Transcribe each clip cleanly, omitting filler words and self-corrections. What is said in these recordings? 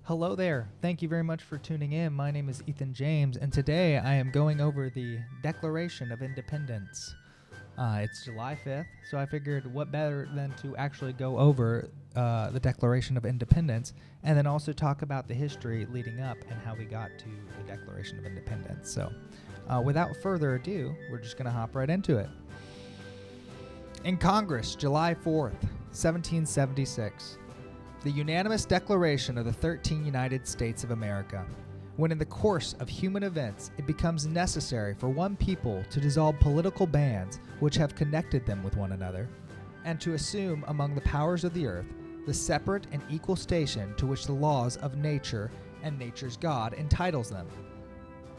Hello there. Thank you very much for tuning in. My name is Ethan James, and today I am going over the Declaration of Independence. It's July 5th, so I figured what better than to actually go over the Declaration of Independence and then also talk about the history leading up and how we got to the Declaration of Independence. So without further ado, we're just going to hop right into it. In Congress, July 4th, 1776. The unanimous declaration of the 13 United States of America, when in the course of human events it becomes necessary for one people to dissolve political bands which have connected them with one another, and to assume among the powers of the earth the separate and equal station to which the laws of nature and nature's God entitles them.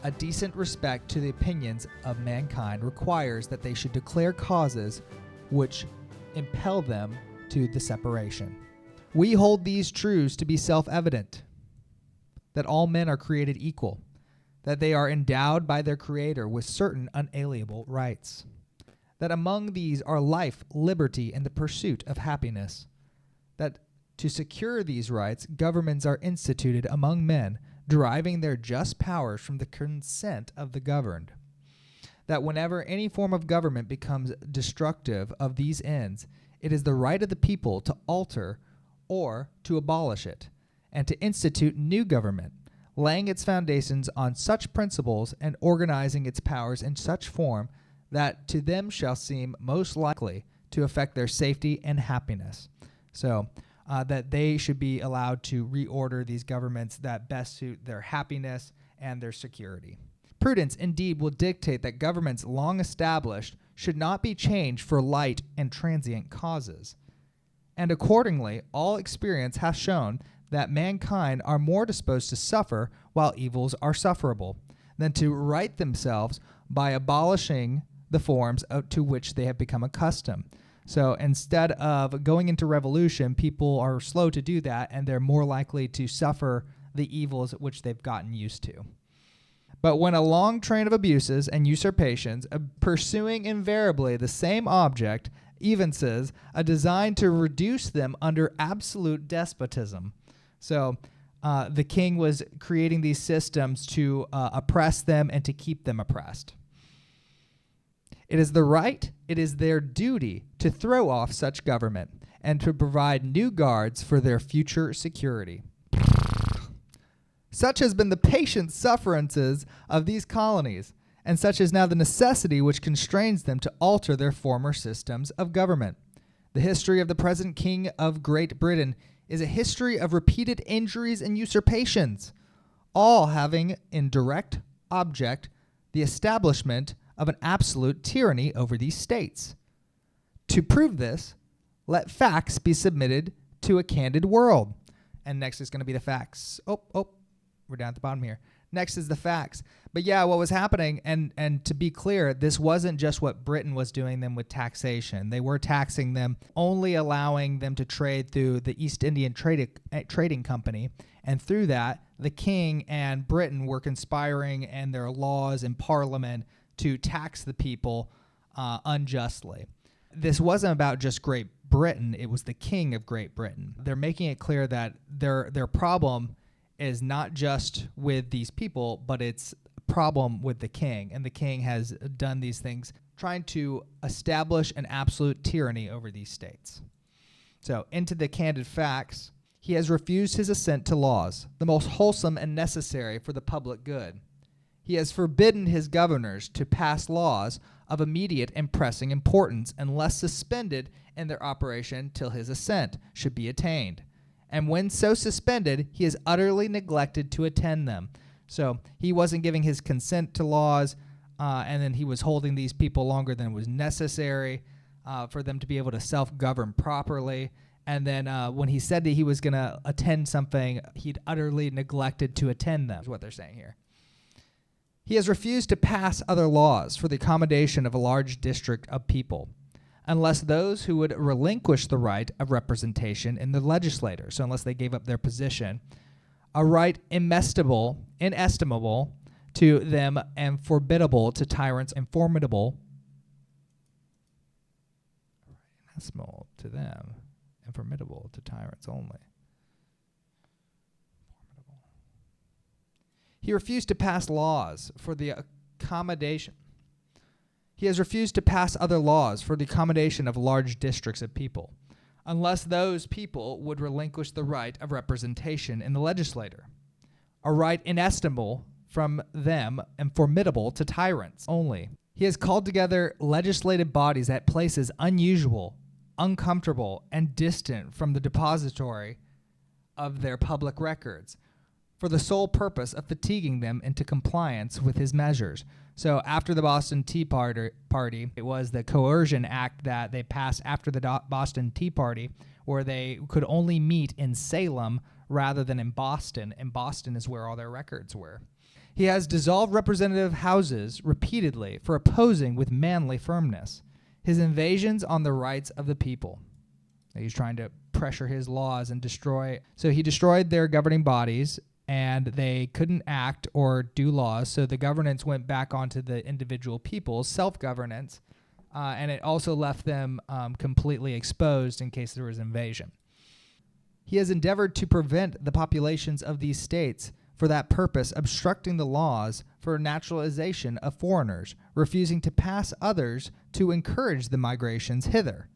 A decent respect to the opinions of mankind requires that they should declare causes which impel them to the separation. We hold these truths to be self-evident, that all men are created equal, that they are endowed by their Creator with certain unalienable rights, that among these are life, liberty, and the pursuit of happiness, that to secure these rights, governments are instituted among men, deriving their just powers from the consent of the governed, that whenever any form of government becomes destructive of these ends, it is the right of the people to alter or to abolish it, and to institute new government, laying its foundations on such principles and organizing its powers in such form that to them shall seem most likely to affect their safety and happiness. So that they should be allowed to reorder these governments that best suit their happiness and their security. Prudence indeed will dictate that governments long established should not be changed for light and transient causes. And accordingly, all experience hath shown that mankind are more disposed to suffer while evils are sufferable, than to right themselves by abolishing the forms to which they have become accustomed. So instead of going into revolution, people are slow to do that, and they're more likely to suffer the evils which they've gotten used to. But when a long train of abuses and usurpations, pursuing invariably the same object, evinces a design to reduce them under absolute despotism. So the king was creating these systems to oppress them and to keep them oppressed. It is their duty to throw off such government and to provide new guards for their future security. Such has been the patient sufferances of these colonies, and such is now the necessity which constrains them to alter their former systems of government. The history of the present King of Great Britain is a history of repeated injuries and usurpations, all having in direct object the establishment of an absolute tyranny over these states. To prove this, let facts be submitted to a candid world. And next is going to be the facts. We're down at the bottom here. Next is the facts. But yeah, what was happening, and to be clear, this wasn't just what Britain was doing them with taxation. They were taxing them, only allowing them to trade through the East Indian Trading Company. And through that, the king and Britain were conspiring in their laws in Parliament to tax the people unjustly. This wasn't about just Great Britain. It was the king of Great Britain. They're making it clear that their problem is not just with these people, but it's a problem with the king. And the king has done these things trying to establish an absolute tyranny over these states. So into the candid facts, he has refused his assent to laws, the most wholesome and necessary for the public good. He has forbidden his governors to pass laws of immediate and pressing importance unless suspended in their operation till his assent should be attained. And when so suspended, he has utterly neglected to attend them. So he wasn't giving his consent to laws, and then he was holding these people longer than was necessary for them to be able to self-govern properly. And then when he said that he was going to attend something, he'd utterly neglected to attend them, is what they're saying here. He has refused to pass other laws for the accommodation of a large district of people, unless those who would relinquish the right of representation in the legislature, so unless they gave up their position, a right inestimable to them and formidable to tyrants, and formidable to them and formidable to tyrants only. He refused to pass laws for the accommodation. He has refused to pass other laws for the accommodation of large districts of people, unless those people would relinquish the right of representation in the legislature, a right inestimable from them and formidable to tyrants only. He has called together legislative bodies at places unusual, uncomfortable, and distant from the depository of their public records, for the sole purpose of fatiguing them into compliance with his measures. So after the Boston Tea Party, it was the Coercion Act that they passed after the Boston Tea Party, where they could only meet in Salem rather than in Boston, and Boston is where all their records were. He has dissolved representative houses repeatedly for opposing with manly firmness his invasions on the rights of the people. He's trying to pressure his laws and destroy. So he destroyed their governing bodies, and they couldn't act or do laws, so the governance went back onto the individual people's self-governance, and it also left them completely exposed in case there was invasion. He has endeavored to prevent the populations of these states for that purpose, obstructing the laws for naturalization of foreigners, refusing to pass others to encourage the migrations hither,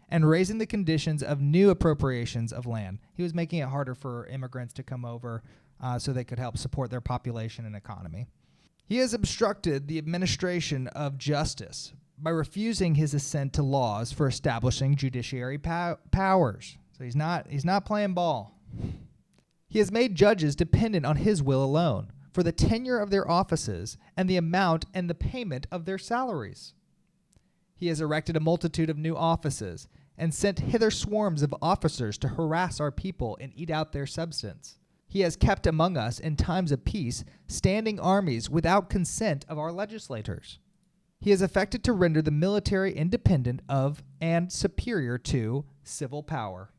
and raising the conditions of new appropriations of land. He was making it harder for immigrants to come over so they could help support their population and economy. He has obstructed the administration of justice by refusing his assent to laws for establishing judiciary powers. So he's not playing ball. He has made judges dependent on his will alone for the tenure of their offices and the amount and the payment of their salaries. He has erected a multitude of new offices and sent hither swarms of officers to harass our people and eat out their substance. He has kept among us in times of peace standing armies without consent of our legislators. He has affected to render the military independent of and superior to civil power.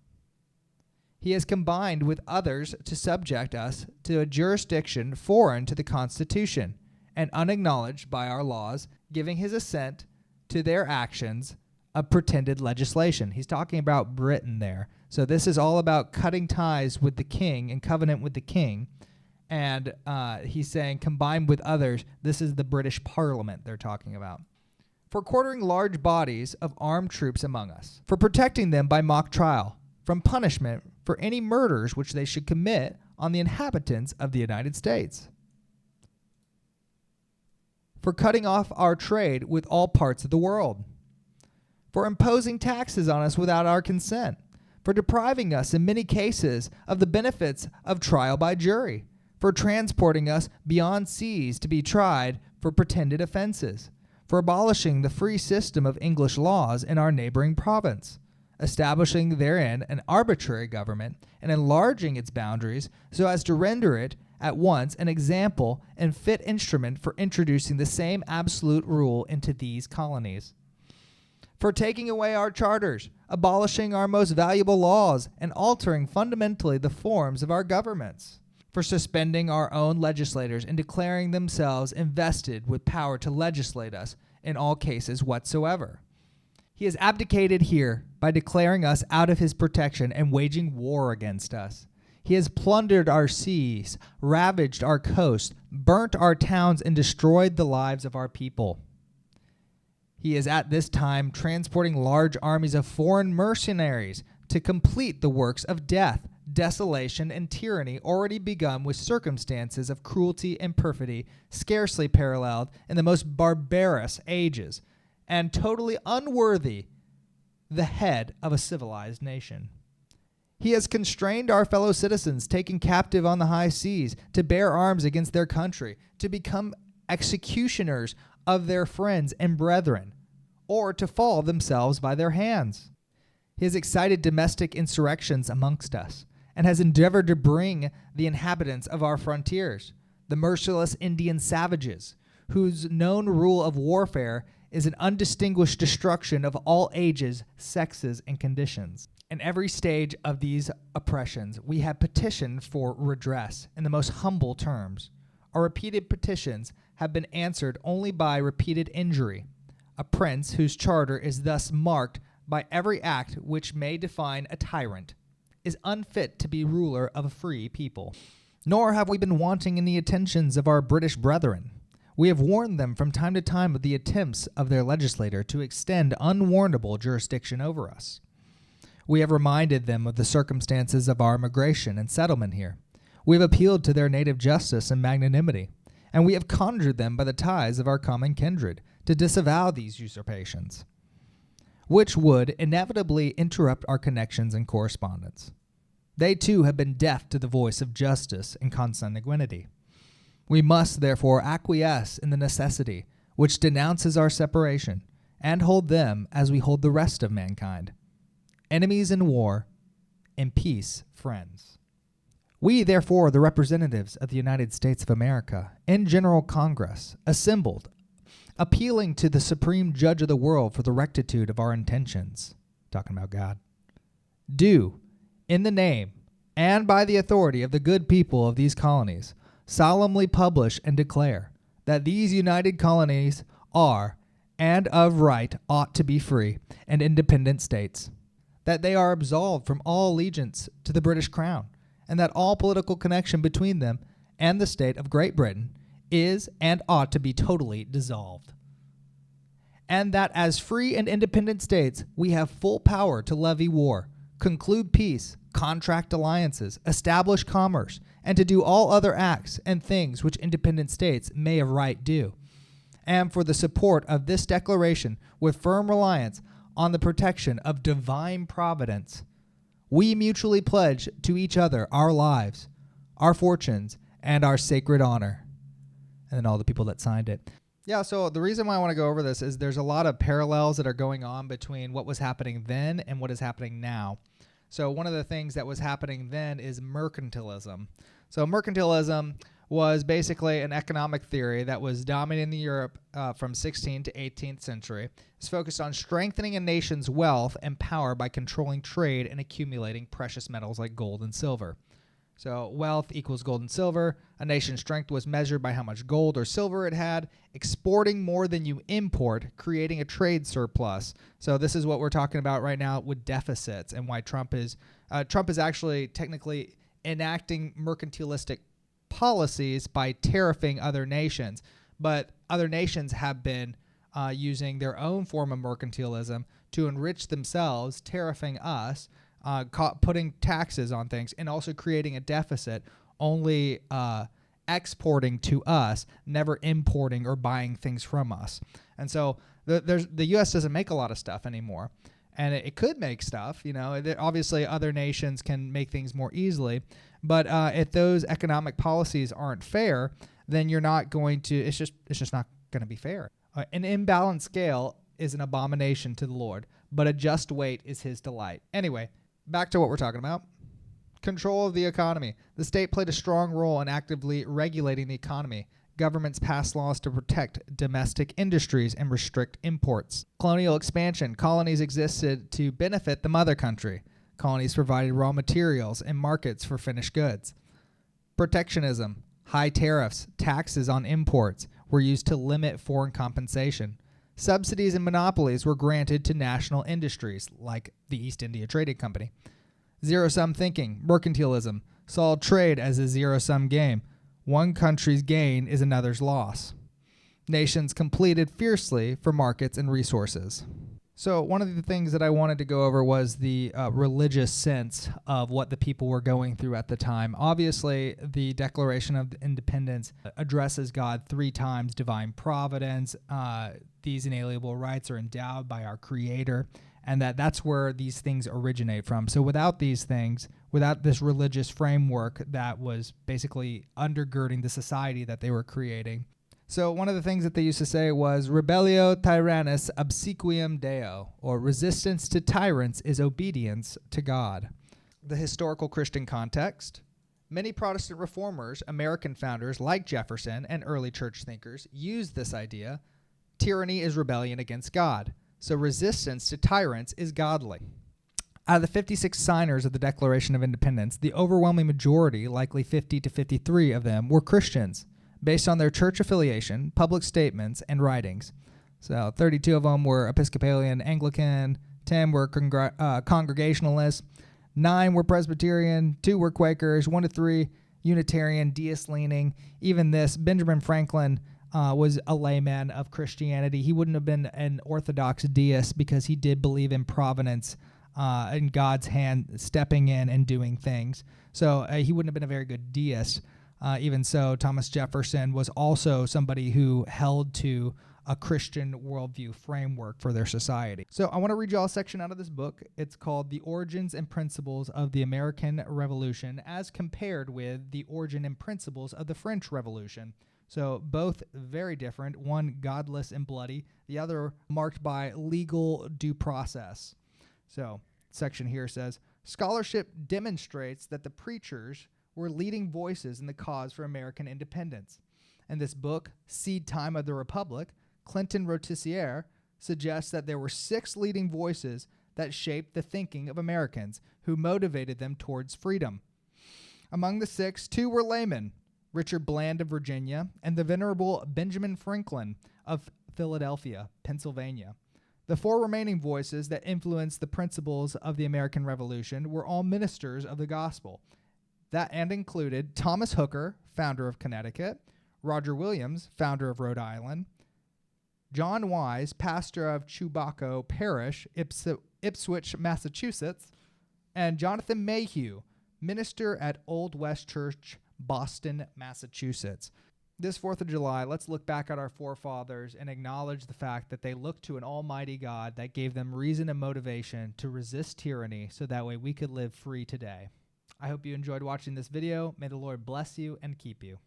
He has combined with others to subject us to a jurisdiction foreign to the Constitution and unacknowledged by our laws, giving his assent to their actions of pretended legislation. He's talking about Britain there. So this is all about cutting ties with the king and covenant with the king. And he's saying, combined with others, this is the British Parliament they're talking about. For quartering large bodies of armed troops among us, for protecting them by mock trial, from punishment for any murders which they should commit on the inhabitants of the United States, for cutting off our trade with all parts of the world, for imposing taxes on us without our consent, for depriving us in many cases of the benefits of trial by jury, for transporting us beyond seas to be tried for pretended offenses, for abolishing the free system of English laws in our neighboring province, establishing therein an arbitrary government and enlarging its boundaries so as to render it at once an example and fit instrument for introducing the same absolute rule into these colonies, for taking away our charters, abolishing our most valuable laws, and altering fundamentally the forms of our governments, for suspending our own legislators and declaring themselves invested with power to legislate us in all cases whatsoever. He has abdicated here by declaring us out of his protection and waging war against us. He has plundered our seas, ravaged our coast, burnt our towns, and destroyed the lives of our people. He is at this time transporting large armies of foreign mercenaries to complete the works of death, desolation, and tyranny already begun with circumstances of cruelty and perfidy scarcely paralleled in the most barbarous ages, and totally unworthy the head of a civilized nation. He has constrained our fellow citizens taken captive on the high seas to bear arms against their country, to become executioners of their friends and brethren, or to fall themselves by their hands. He has excited domestic insurrections amongst us, and has endeavored to bring the inhabitants of our frontiers, the merciless Indian savages, whose known rule of warfare is an undistinguished destruction of all ages, sexes, and conditions. In every stage of these oppressions, we have petitioned for redress in the most humble terms. Our repeated petitions have been answered only by repeated injury. A prince whose charter is thus marked by every act which may define a tyrant is unfit to be ruler of a free people. Nor have we been wanting in the attentions of our British brethren. We have warned them from time to time of the attempts of their legislator to extend unwarrantable jurisdiction over us. We have reminded them of the circumstances of our immigration and settlement here. We have appealed to their native justice and magnanimity, and we have conjured them by the ties of our common kindred to disavow these usurpations, which would inevitably interrupt our connections and correspondence. They too have been deaf to the voice of justice and consanguinity. We must therefore acquiesce in the necessity which denounces our separation, and hold them as we hold the rest of mankind, enemies in war, in peace friends. We, therefore, the representatives of the United States of America, in General Congress, assembled, appealing to the Supreme Judge of the world for the rectitude of our intentions, talking about God, do, in the name and by the authority of the good people of these colonies, solemnly publish and declare that these united colonies are, and of right ought to be free and independent states, that they are absolved from all allegiance to the British Crown, and that all political connection between them and the state of Great Britain is and ought to be totally dissolved, and that as free and independent states we have full power to levy war, conclude peace, contract alliances, establish commerce, and to do all other acts and things which independent states may of right do. And for the support of this declaration, with firm reliance on the protection of divine providence, we mutually pledge to each other our lives, our fortunes, and our sacred honor. And then all the people that signed it. Yeah, so the reason why I want to go over this is there's a lot of parallels that are going on between what was happening then and what is happening now. So one of the things that was happening then is mercantilism. So mercantilism was basically an economic theory that was dominating Europe from 16th to 18th century. It's focused on strengthening a nation's wealth and power by controlling trade and accumulating precious metals like gold and silver. So wealth equals gold and silver. A nation's strength was measured by how much gold or silver it had, exporting more than you import, creating a trade surplus. So this is what we're talking about right now with deficits, and why Trump is actually technically enacting mercantilistic policies by tariffing other nations. But other nations have been using their own form of mercantilism to enrich themselves, tariffing us, putting taxes on things, and also creating a deficit, only exporting to us, never importing or buying things from us. And so the U.S. doesn't make a lot of stuff anymore. And it could make stuff, obviously other nations can make things more easily. But if those economic policies aren't fair, then you're not going to, it's just not going to be fair. An imbalanced scale is an abomination to the Lord, but a just weight is his delight. Anyway, back to what we're talking about. Control of the economy. The state played a strong role in actively regulating the economy. Governments passed laws to protect domestic industries and restrict imports. Colonial expansion. Colonies existed to benefit the mother country. Colonies provided raw materials and markets for finished goods. Protectionism. High tariffs, taxes on imports were used to limit foreign compensation. Subsidies and monopolies were granted to national industries, like the East India Trading Company. Zero-sum thinking, mercantilism, saw trade as a zero-sum game. One country's gain is another's loss. Nations competed fiercely for markets and resources. So one of the things that I wanted to go over was the religious sense of what the people were going through at the time. Obviously, the Declaration of Independence addresses God 3 times, divine providence. These inalienable rights are endowed by our Creator, and that's where these things originate from. So without these things, without this religious framework that was basically undergirding the society that they were creating. So one of the things that they used to say was rebellio tyrannis obsequium Deo, or resistance to tyrants is obedience to God. The historical Christian context. Many Protestant reformers, American founders like Jefferson and early church thinkers used this idea. Tyranny is rebellion against God, so resistance to tyrants is godly. Out of the 56 signers of the Declaration of Independence, the overwhelming majority, likely 50 to 53 of them, were Christians, based on their church affiliation, public statements, and writings. So 32 of them were Episcopalian, Anglican, 10 were Congregationalists, 9 were Presbyterian, 2 were Quakers, 1 to 3 Unitarian, deist-leaning. Even this, Benjamin Franklin was a layman of Christianity. He wouldn't have been an orthodox deist because he did believe in providence, in God's hand stepping in and doing things. So he wouldn't have been a very good deist. Even so, Thomas Jefferson was also somebody who held to a Christian worldview framework for their society. So I want to read you all a section out of this book. It's called The Origins and Principles of the American Revolution as compared with the origin and principles of the French Revolution. So both very different, one godless and bloody, the other marked by legal due process. So section here says, scholarship demonstrates that the preachers were leading voices in the cause for American independence. In this book, Seed Time of the Republic, Clinton Rotissier suggests that there were 6 leading voices that shaped the thinking of Americans who motivated them towards freedom. Among the 6, 2 were laymen, Richard Bland of Virginia and the Venerable Benjamin Franklin of Philadelphia, Pennsylvania. The 4 remaining voices that influenced the principles of the American Revolution were all ministers of the gospel. That and included Thomas Hooker, founder of Connecticut, Roger Williams, founder of Rhode Island, John Wise, pastor of Chubacco Parish, Ipswich, Massachusetts, and Jonathan Mayhew, minister at Old West Church, Boston, Massachusetts. This 4th of July, let's look back at our forefathers and acknowledge the fact that they looked to an almighty God that gave them reason and motivation to resist tyranny so that way we could live free today. I hope you enjoyed watching this video. May the Lord bless you and keep you.